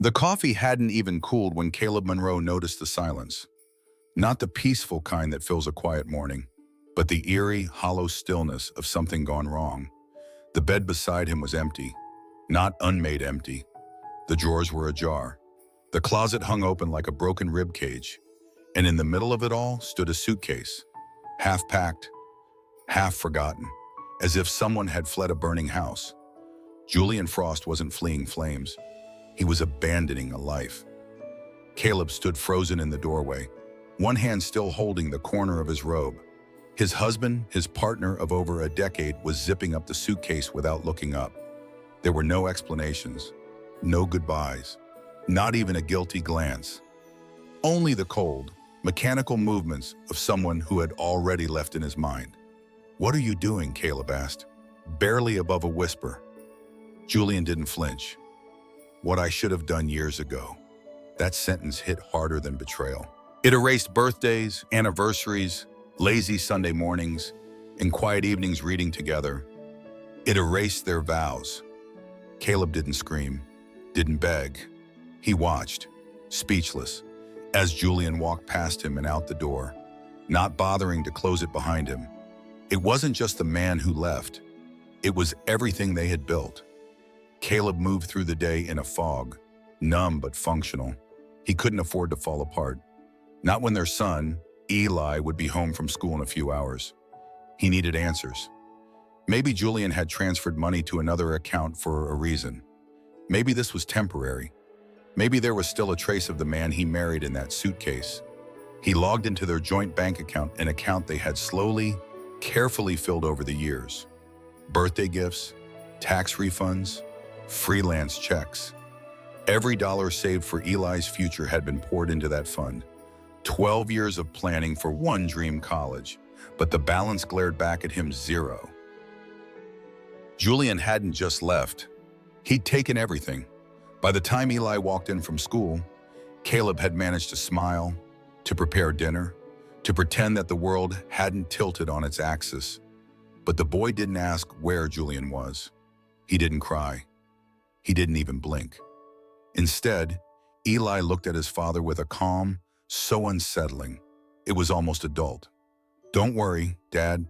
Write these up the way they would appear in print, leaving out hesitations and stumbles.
The coffee hadn't even cooled when Caleb Monroe noticed the silence. Not the peaceful kind that fills a quiet morning, but the eerie, hollow stillness of something gone wrong. The bed beside him was empty, not unmade empty. The drawers were ajar. The closet hung open like a broken rib cage, and in the middle of it all stood a suitcase, half packed, half forgotten, as if someone had fled a burning house. Julian Frost wasn't fleeing flames. He was abandoning a life. Caleb stood frozen in the doorway, one hand still holding the corner of his robe. His husband, his partner of over a decade, was zipping up the suitcase without looking up. There were no explanations, no goodbyes, not even a guilty glance. Only the cold, mechanical movements of someone who had already left in his mind. "What are you doing?" Caleb asked, barely above a whisper. Julian didn't flinch. "What I should have done years ago." That sentence hit harder than betrayal. It erased birthdays, anniversaries, lazy Sunday mornings, and quiet evenings reading together. It erased their vows. Caleb didn't scream, didn't beg. He watched, speechless, as Julian walked past him and out the door, not bothering to close it behind him. It wasn't just the man who left. It was everything they had built. Caleb moved through the day in a fog, numb but functional. He couldn't afford to fall apart. Not when their son, Eli, would be home from school in a few hours. He needed answers. Maybe Julian had transferred money to another account for a reason. Maybe this was temporary. Maybe there was still a trace of the man he married in that suitcase. He logged into their joint bank account, an account they had slowly, carefully filled over the years. Birthday gifts, tax refunds, freelance checks. Every dollar saved for Eli's future had been poured into that fund. 12 years of planning for one dream college, but the balance glared back at him zero. Julian hadn't just left. He'd taken everything. By the time Eli walked in from school, Caleb had managed to smile, to prepare dinner, to pretend that the world hadn't tilted on its axis. But the boy didn't ask where Julian was. He didn't cry. He didn't even blink. Instead, Eli looked at his father with a calm, so unsettling. It was almost adult. "Don't worry, Dad,"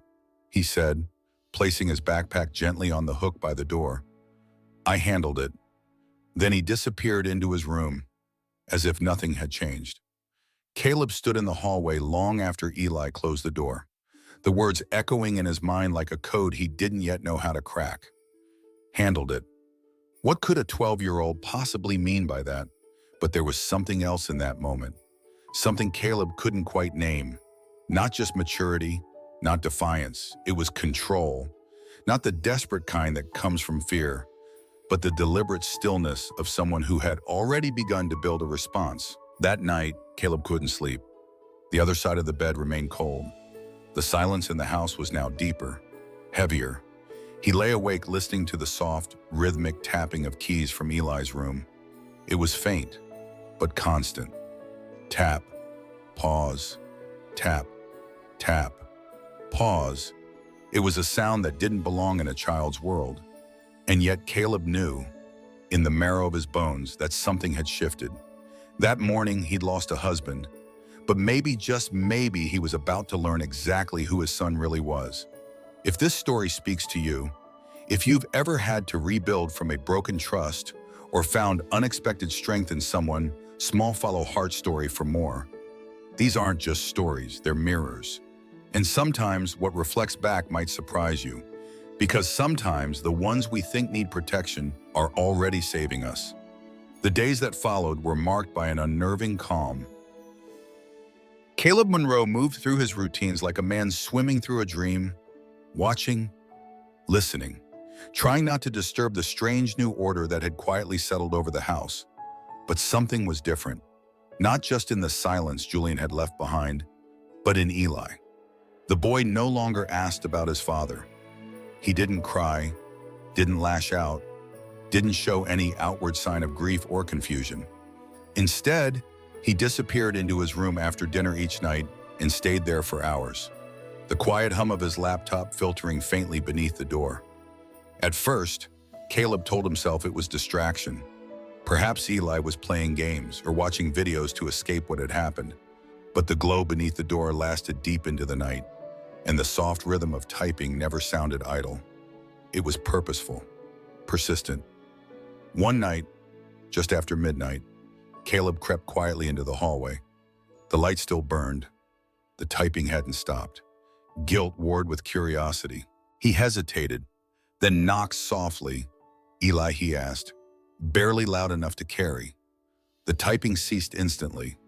he said, placing his backpack gently on the hook by the door. "I handled it." Then he disappeared into his room, as if nothing had changed. Caleb stood in the hallway long after Eli closed the door, the words echoing in his mind like a code he didn't yet know how to crack. Handled it. What could a 12-year-old possibly mean by that? But there was something else in that moment. Something Caleb couldn't quite name. Not just maturity, not defiance. It was control. Not the desperate kind that comes from fear, but the deliberate stillness of someone who had already begun to build a response. That night, Caleb couldn't sleep. The other side of the bed remained cold. The silence in the house was now deeper, heavier. He lay awake listening to the soft, rhythmic tapping of keys from Eli's room. It was faint, but constant. Tap, pause, tap, tap, pause. It was a sound that didn't belong in a child's world. And yet Caleb knew, in the marrow of his bones, that something had shifted. That morning, he'd lost a husband, but maybe, just maybe, he was about to learn exactly who his son really was. If this story speaks to you, if you've ever had to rebuild from a broken trust or found unexpected strength in someone, small follow heart story for more. These aren't just stories, they're mirrors. And sometimes what reflects back might surprise you, because sometimes the ones we think need protection are already saving us. The days that followed were marked by an unnerving calm. Caleb Monroe moved through his routines like a man swimming through a dream, watching, listening, trying not to disturb the strange new order that had quietly settled over the house. But something was different, not just in the silence Julian had left behind, but in Eli. The boy no longer asked about his father. He didn't cry, didn't lash out, didn't show any outward sign of grief or confusion. Instead, he disappeared into his room after dinner each night and stayed there for hours, the quiet hum of his laptop filtering faintly beneath the door. At first, Caleb told himself it was distraction, Perhaps Eli was playing games or watching videos to escape what had happened, but the glow beneath the door lasted deep into the night, and the soft rhythm of typing never sounded idle. It was purposeful, persistent. One night, just after midnight, Caleb crept quietly into the hallway. The light still burned. The typing hadn't stopped. Guilt warred with curiosity. He hesitated, then knocked softly. "Eli," he asked, barely loud enough to carry. The typing ceased instantly.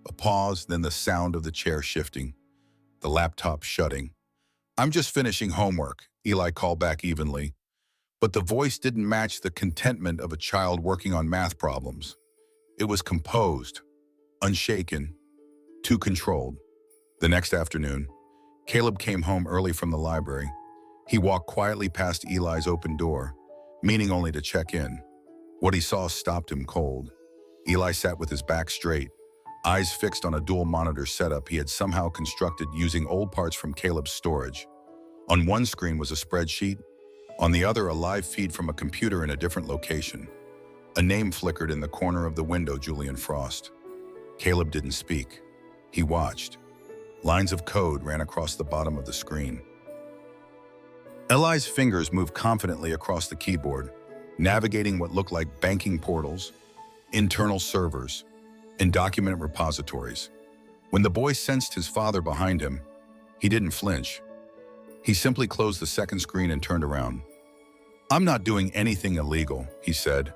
A pause, then the sound of the chair shifting, the laptop shutting. "I'm just finishing homework," Eli called back evenly, but the voice didn't match the contentment of a child working on math problems. It was composed, unshaken, too controlled. The next afternoon, Caleb came home early from the library. He walked quietly past Eli's open door, meaning only to check in. What he saw stopped him cold. Eli sat with his back straight, eyes fixed on a dual-monitor setup he had somehow constructed using old parts from Caleb's storage. On one screen was a spreadsheet, on the other a live feed from a computer in a different location. A name flickered in the corner of the window, Julian Frost. Caleb didn't speak. He watched. Lines of code ran across the bottom of the screen. Eli's fingers moved confidently across the keyboard, navigating what looked like banking portals, internal servers, and document repositories. When the boy sensed his father behind him, he didn't flinch. He simply closed the second screen and turned around. "I'm not doing anything illegal," he said.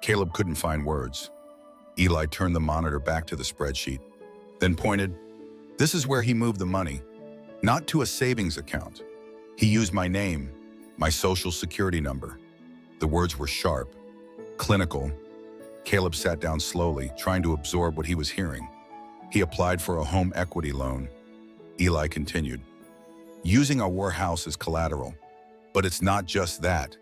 Caleb couldn't find words. Eli turned the monitor back to the spreadsheet, then pointed. "This is where he moved the money, not to a savings account. He used my name, my social security number." The words were sharp, clinical. Caleb sat down slowly, trying to absorb what he was hearing. "He applied for a home equity loan." Eli continued. "Using our house as collateral. But it's not just that.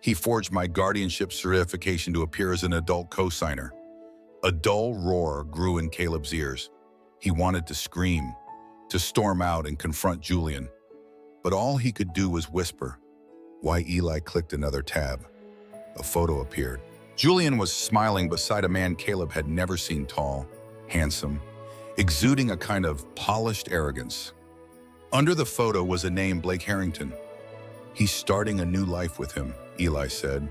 He forged my guardianship certification to appear as an adult cosigner." A dull roar grew in Caleb's ears. He wanted to scream, to storm out and confront Julian. But all he could do was whisper. Why Eli clicked another tab. A photo appeared. Julian was smiling beside a man Caleb had never seen, tall, handsome, exuding a kind of polished arrogance. Under the photo was a name, Blake Harrington. "He's starting a new life with him," Eli said,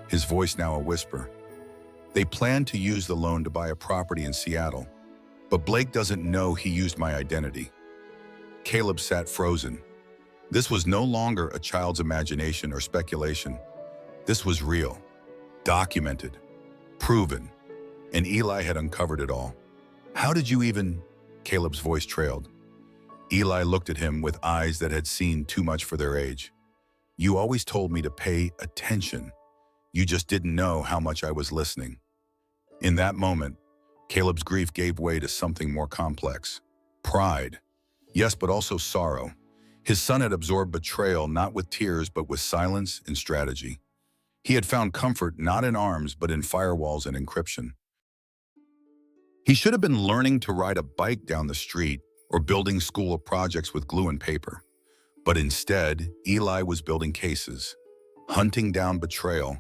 his voice now a whisper. "They plan to use the loan to buy a property in Seattle, but Blake doesn't know he used my identity." Caleb sat frozen. This was no longer a child's imagination or speculation. This was real, documented, proven, and Eli had uncovered it all. "How did you even—" Caleb's voice trailed. Eli looked at him with eyes that had seen too much for their age. "You always told me to pay attention. You just didn't know how much I was listening." In that moment, Caleb's grief gave way to something more complex. Pride. Yes, but also sorrow. His son had absorbed betrayal not with tears but with silence and strategy. He had found comfort not in arms but in firewalls and encryption. He should have been learning to ride a bike down the street or building school projects with glue and paper. But instead, Eli was building cases, hunting down betrayal,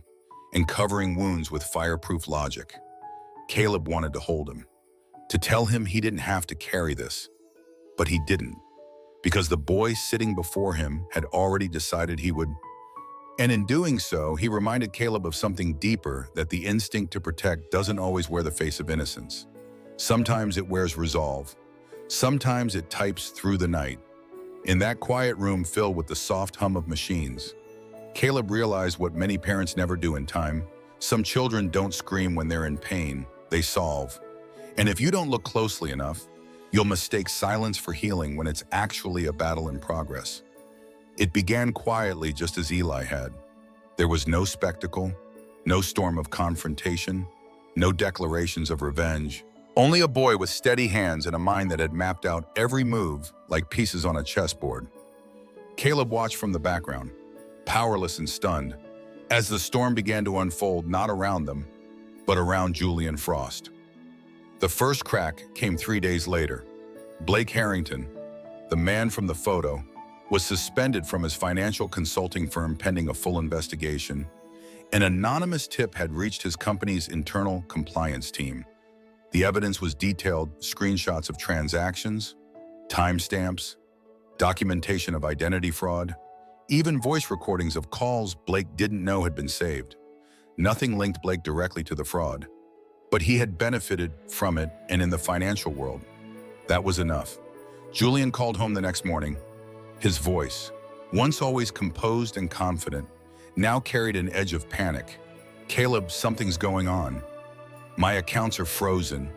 and covering wounds with fireproof logic. Caleb wanted to hold him, to tell him he didn't have to carry this. But he didn't, because the boy sitting before him had already decided he would. And in doing so, he reminded Caleb of something deeper, that the instinct to protect doesn't always wear the face of innocence. Sometimes it wears resolve. Sometimes it types through the night. In that quiet room filled with the soft hum of machines, Caleb realized what many parents never do in time. Some children don't scream when they're in pain, they solve. And if you don't look closely enough, you'll mistake silence for healing when it's actually a battle in progress. It began quietly, just as Eli had. There was no spectacle, no storm of confrontation, no declarations of revenge. Only a boy with steady hands and a mind that had mapped out every move like pieces on a chessboard. Caleb watched from the background, powerless and stunned, as the storm began to unfold not around them, but around Julian Frost. The first crack came 3 days later. Blake Harrington, the man from the photo, was suspended from his financial consulting firm pending a full investigation. An anonymous tip had reached his company's internal compliance team. The evidence was detailed screenshots of transactions, timestamps, documentation of identity fraud, even voice recordings of calls Blake didn't know had been saved. Nothing linked Blake directly to the fraud, but he had benefited from it, and in the financial world, that was enough. Julian called home the next morning. His voice, once always composed and confident, now carried an edge of panic. "Caleb, something's going on. My accounts are frozen.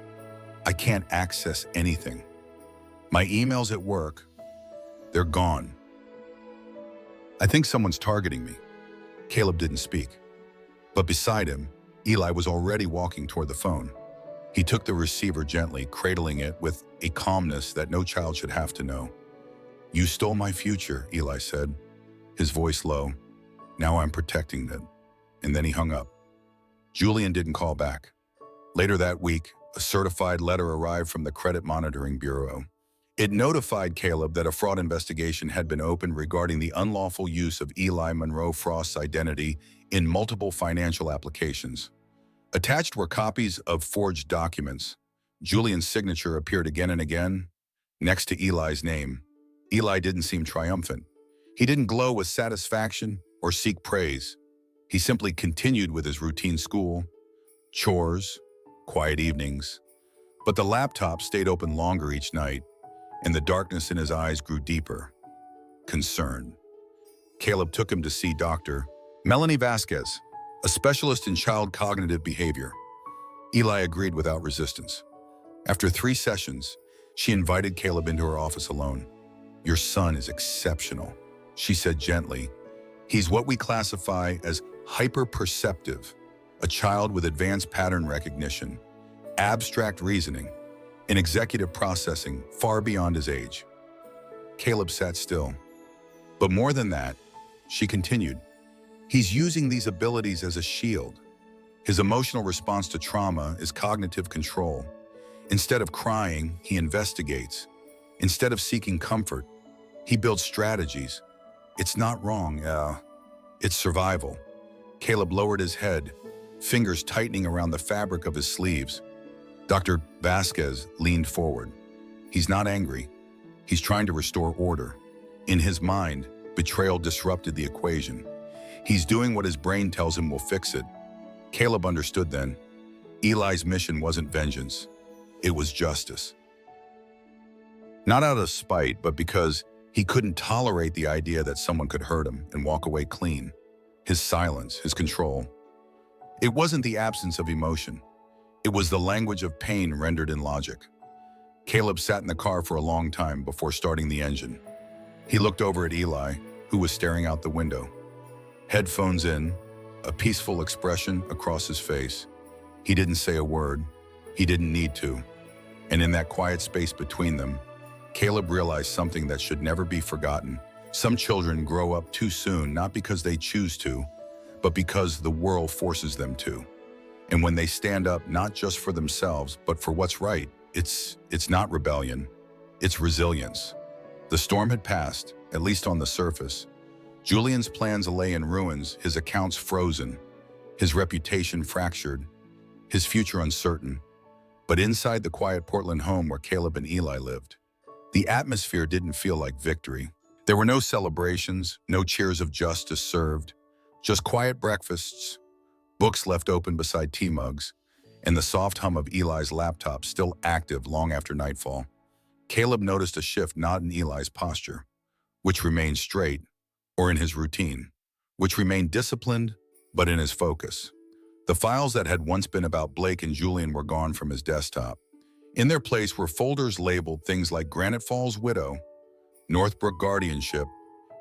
I can't access anything. My emails at work, they're gone. I think someone's targeting me." Caleb didn't speak, but beside him, Eli was already walking toward the phone. He took the receiver gently, cradling it with a calmness that no child should have to know. "You stole my future," Eli said, his voice low. "Now I'm protecting it." And then he hung up. Julian didn't call back. Later that week, a certified letter arrived from the Credit Monitoring Bureau. It notified Caleb that a fraud investigation had been opened regarding the unlawful use of Monroe Frost's identity in multiple financial applications. Attached were copies of forged documents. Julian's signature appeared again and again, next to Eli's name. Eli didn't seem triumphant. He didn't glow with satisfaction or seek praise. He simply continued with his routine school, chores, quiet evenings. But the laptop stayed open longer each night, and the darkness in his eyes grew deeper. Concern. Caleb took him to see Dr. Melanie Vasquez, a specialist in child cognitive behavior. Eli agreed without resistance. After 3 sessions, she invited Caleb into her office alone. "Your son is exceptional," she said gently. "He's what we classify as hyperperceptive, a child with advanced pattern recognition, abstract reasoning, and executive processing far beyond his age." Caleb sat still. "But more than that," she continued, "he's using these abilities as a shield. His emotional response to trauma is cognitive control. Instead of crying, he investigates. Instead of seeking comfort, he builds strategies. It's not wrong, it's survival." Caleb lowered his head, fingers tightening around the fabric of his sleeves. Dr. Vasquez leaned forward. "He's not angry. He's trying to restore order. In his mind, betrayal disrupted the equation. He's doing what his brain tells him will fix it." Caleb understood then. Eli's mission wasn't vengeance. It was justice. Not out of spite, but because he couldn't tolerate the idea that someone could hurt him and walk away clean. His silence, his control. It wasn't the absence of emotion. It was the language of pain rendered in logic. Caleb sat in the car for a long time before starting the engine. He looked over at Eli, who was staring out the window. Headphones in, a peaceful expression across his face. He didn't say a word. He didn't need to. And in that quiet space between them, Caleb realized something that should never be forgotten. Some children grow up too soon, not because they choose to, but because the world forces them to. And when they stand up not just for themselves, but for what's right, it's not rebellion, it's resilience. The storm had passed, at least on the surface. Julian's plans lay in ruins, his accounts frozen, his reputation fractured, his future uncertain. But inside the quiet Portland home where Caleb and Eli lived, the atmosphere didn't feel like victory. There were no celebrations, no cheers of justice served, just quiet breakfasts, books left open beside tea mugs, and the soft hum of Eli's laptop still active long after nightfall. Caleb noticed a shift not in Eli's posture, which remained straight, or in his routine, which remained disciplined, but in his focus. The files that had once been about Blake and Julian were gone from his desktop. In their place were folders labeled things like Granite Falls Widow, Northbrook Guardianship,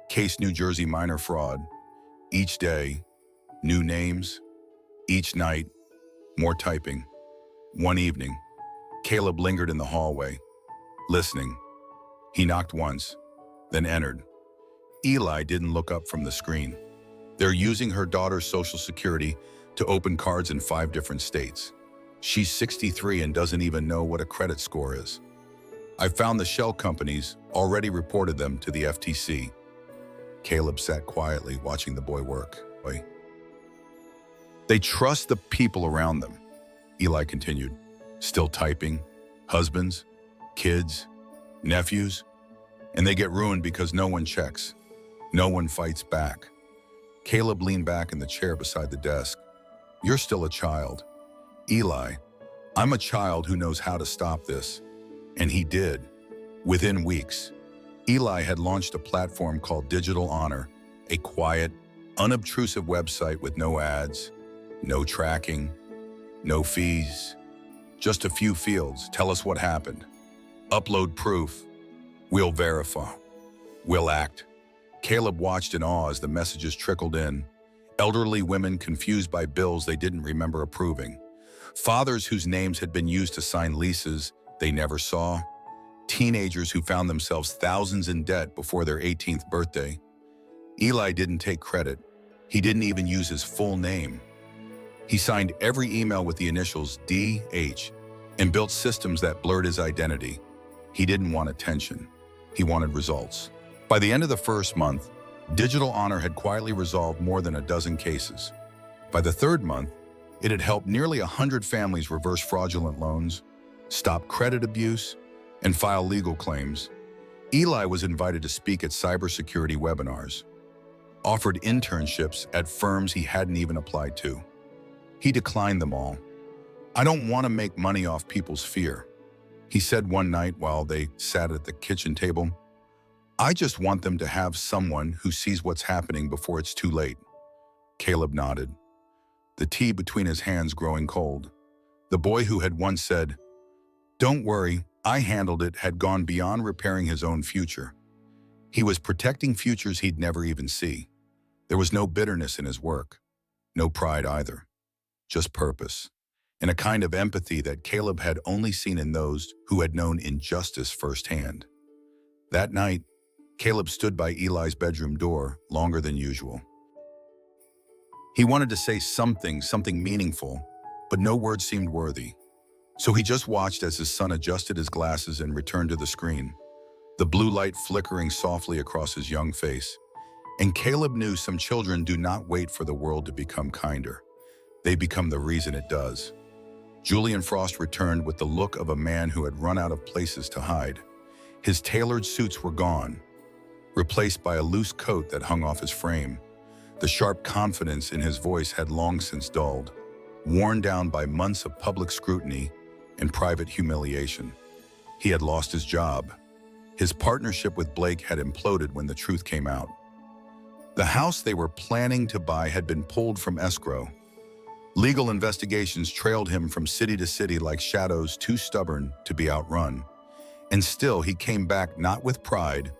Case New Jersey Minor Fraud. Each day, new names. Each night, more typing. One evening, Caleb lingered in the hallway, listening. He knocked once, then entered. Eli didn't look up from the screen. They're using her daughter's Social Security to open cards in 5 different states. She's 63 and doesn't even know what a credit score is. I found the shell companies already reported them to the FTC. Caleb sat quietly watching the boy work. They trust the people around them, Eli continued, still typing. Husbands, kids, nephews, and they get ruined because no one checks. No one fights back. Caleb leaned back in the chair beside the desk. You're still a child. Eli, I'm a child who knows how to stop this. And he did. Within weeks, Eli had launched a platform called Digital Honor, a quiet, unobtrusive website with no ads, no tracking, no fees, just a few fields. Tell us what happened. Upload proof. We'll verify. We'll act. Caleb watched in awe as the messages trickled in. Elderly women confused by bills they didn't remember approving. Fathers whose names had been used to sign leases they never saw. Teenagers who found themselves thousands in debt before their 18th birthday. Eli didn't take credit. He didn't even use his full name. He signed every email with the initials D.H. and built systems that blurred his identity. He didn't want attention. He wanted results. By the end of the first month, Digital Honor had quietly resolved more than a dozen cases. By the third month, it had helped nearly 100 families reverse fraudulent loans, stop credit abuse, and file legal claims. Eli was invited to speak at cybersecurity webinars, offered internships at firms he hadn't even applied to. He declined them all. I don't want to make money off people's fear, he said one night while they sat at the kitchen table. I just want them to have someone who sees what's happening before it's too late. Caleb nodded, the tea between his hands growing cold. The boy who had once said, "Don't worry, I handled it," had gone beyond repairing his own future. He was protecting futures he'd never even see. There was no bitterness in his work, no pride either, just purpose, and a kind of empathy that Caleb had only seen in those who had known injustice firsthand. That night, Caleb stood by Eli's bedroom door longer than usual. He wanted to say something meaningful, but no word seemed worthy. So he just watched as his son adjusted his glasses and returned to the screen, the blue light flickering softly across his young face. And Caleb knew some children do not wait for the world to become kinder. They become the reason it does. Julian Frost returned with the look of a man who had run out of places to hide. His tailored suits were gone, replaced by a loose coat that hung off his frame. The sharp confidence in his voice had long since dulled, worn down by months of public scrutiny and private humiliation. He had lost his job. His partnership with Blake had imploded when the truth came out. The house they were planning to buy had been pulled from escrow. Legal investigations trailed him from city to city like shadows too stubborn to be outrun. And still he came back not with pride,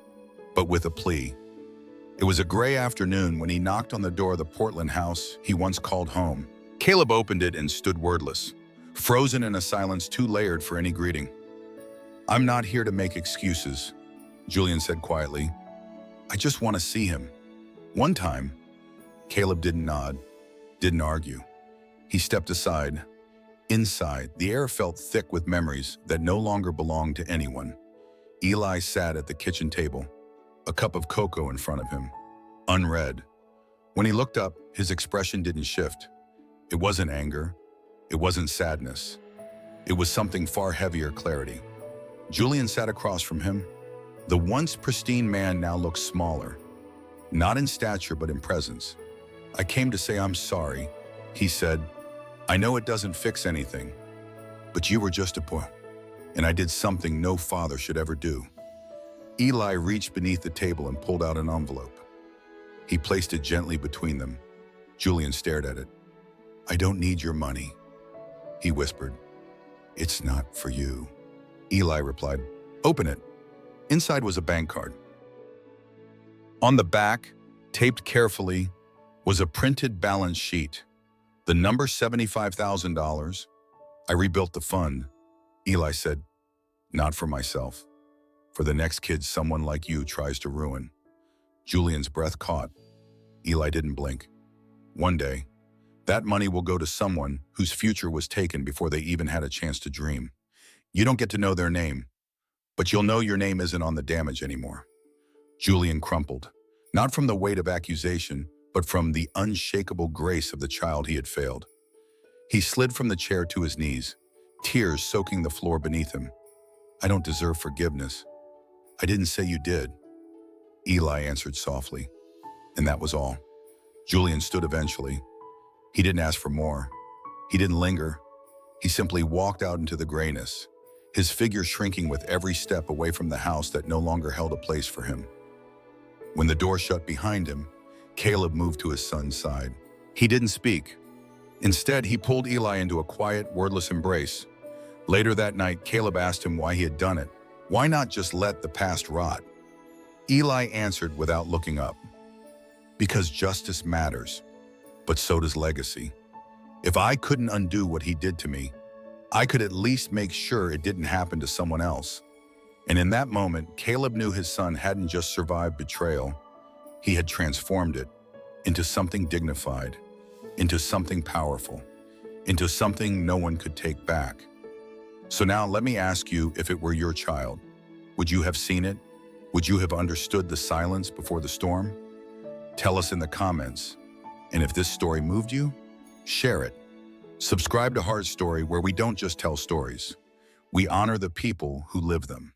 but with a plea. It was a gray afternoon when he knocked on the door of the Portland house he once called home. Caleb opened it and stood wordless, frozen in a silence too layered for any greeting. "I'm not here to make excuses," Julian said quietly. "I just want to see him." One time, Caleb didn't nod, didn't argue. He stepped aside. Inside, the air felt thick with memories that no longer belonged to anyone. Eli sat at the kitchen table, a cup of cocoa in front of him, unread. When he looked up, his expression didn't shift. It wasn't anger. It wasn't sadness. It was something far heavier: clarity. Julian sat across from him. The once pristine man now looked smaller, not in stature but in presence. "I came to say I'm sorry," he said. "I know it doesn't fix anything, but you were just a boy, and I did something no father should ever do." Eli reached beneath the table and pulled out an envelope. He placed it gently between them. Julian stared at it. "I don't need your money," he whispered. "It's not for you." Eli replied, "Open it." Inside was a bank card. On the back, taped carefully, was a printed balance sheet. The number $75,000. "I rebuilt the fund," Eli said. "Not for myself. For the next kid someone like you tries to ruin." Julian's breath caught. Eli didn't blink. "One day, that money will go to someone whose future was taken before they even had a chance to dream. You don't get to know their name, but you'll know your name isn't on the damage anymore." Julian crumpled, not from the weight of accusation, but from the unshakable grace of the child he had failed. He slid from the chair to his knees, tears soaking the floor beneath him. "I don't deserve forgiveness." "I didn't say you did," Eli answered softly, and that was all. Julian stood eventually. He didn't ask for more. He didn't linger. He simply walked out into the grayness, his figure shrinking with every step away from the house that no longer held a place for him. When the door shut behind him, Caleb moved to his son's side. He didn't speak. Instead, he pulled Eli into a quiet, wordless embrace. Later that night, Caleb asked him why he had done it. Why not just let the past rot? Eli answered without looking up. "Because justice matters, but so does legacy. If I couldn't undo what he did to me, I could at least make sure it didn't happen to someone else." And in that moment, Caleb knew his son hadn't just survived betrayal. He had transformed it into something dignified, into something powerful, into something no one could take back. So now let me ask you, if it were your child, would you have seen it? Would you have understood the silence before the storm? Tell us in the comments. And if this story moved you, share it. Subscribe to Heart Story, where we don't just tell stories. We honor the people who live them.